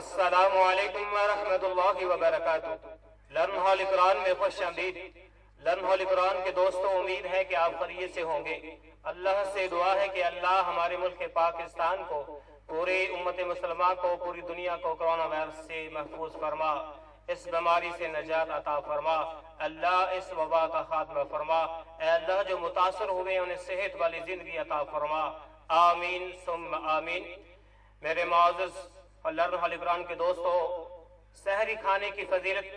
अस्सलामु अलैकुम वरहमतुल्लाहि वबरकातुह। लर्न हॉल कुरान में खुश आमदीद। लर्न हॉल कुरान के दोस्तों, उम्मीद है कि आप खैरियत से होंगे। अल्लाह से दुआ है कि अल्लाह हमारे मुल्क पाकिस्तान को, पूरे उम्मत मुसलमान को, पूरी दुनिया को कोरोना वायरस से महफूज फरमा, इस बीमारी से नजात अता फरमा। अल्लाह इस वबा का खात्मा फरमा। ऐ अल्लाह जो मुतासर हुए उन्हें सेहत वाली जिंदगी अता फरमा। आमीन सुम्मा आमीन। मेरे मुअज़्ज़ज़ और लर्न हॉल कुरान के दोस्तों, सहरी खाने की फजीलत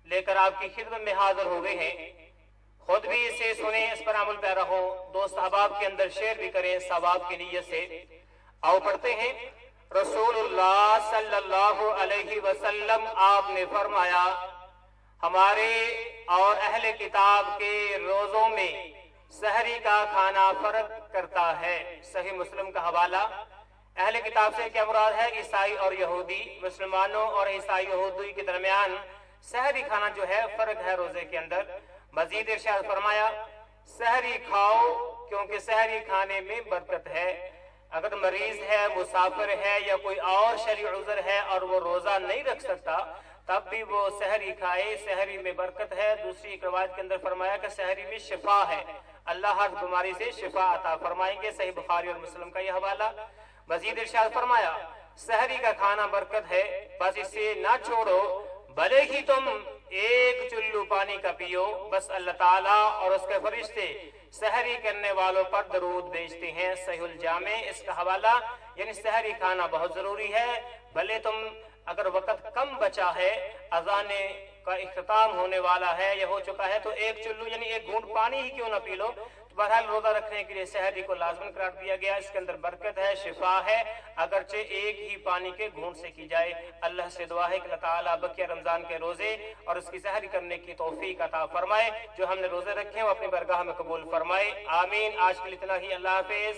लेकर आपकी खिदमत में हाजिर हो गए हैं। खुद भी इसे सुने, इस पर अमल पैरा हो, दोस्त अहबाब के अंदर शेयर भी करें सवाब की नीयत से। आओ पढ़ते हैं। रसूलुल्लाह सल्लल्लाहु अलैहि वसल्लम आपने फरमाया, हमारे और अहले किताब के रोजों में सहरी का खाना फर्क करता है। सही मुस्लिम का हवाला। अहले किताब से क्या मुराद है? ईसाई और यहूदी। मुसलमानों और ईसाई यहूदी के दरमियान सहरी खाना जो है फर्क है रोजे के अंदर। मजीद इरशाद फरमाया, सहरी खाओ क्योंकि सहरी खाने में बरकत है। अगर मरीज है, मुसाफिर है या कोई और शरई उज़र है और वो रोजा नहीं रख सकता, तब भी वो सहरी खाए, सहरी में बरकत है। दूसरी एक रवायत के अंदर फरमाया कि सहरी में शिफा है, अल्लाह हर बीमारी से शिफा अता फरमाएंगे। सही बुखारी और मुस्लिम का यह हवाला। मजीद इरशाद फरमाया, सहरी का खाना बरकत है, बस इसे ना छोड़ो, भले ही तुम एक चुल्लू पानी का पियो, बस अल्लाह ताला और उसके फरिश्ते सहरी करने वालों पर दरूद भेजते हैं। सहीहुल जामे इसका हवाला। यानी सहरी खाना बहुत जरूरी है। भले तुम अगर वक्त कम बचा है, अजाने का इख्तिताम होने वाला है या हो चुका है, तो एक चुल्लू यानी एक घूंट पानी ही क्यों ना पी लो। तो बहरहाल रोजा रखने के लिए सहरी को लाजमन करार दिया गया। इसके अंदर बरकत है, शिफा है, अगरचे एक ही पानी के घूंट से की जाए। अल्लाह से दुआ है कि अल्लाह ताला बकिया रमजान के रोजे और उसकी सहरी करने की तौफीक अता फरमाए। जो हमने रोजे रखे हैं वो अपनी बरगाह में कबूल फरमाए। आमीन। आज के लिए इतना ही। अल्लाह हाफिज।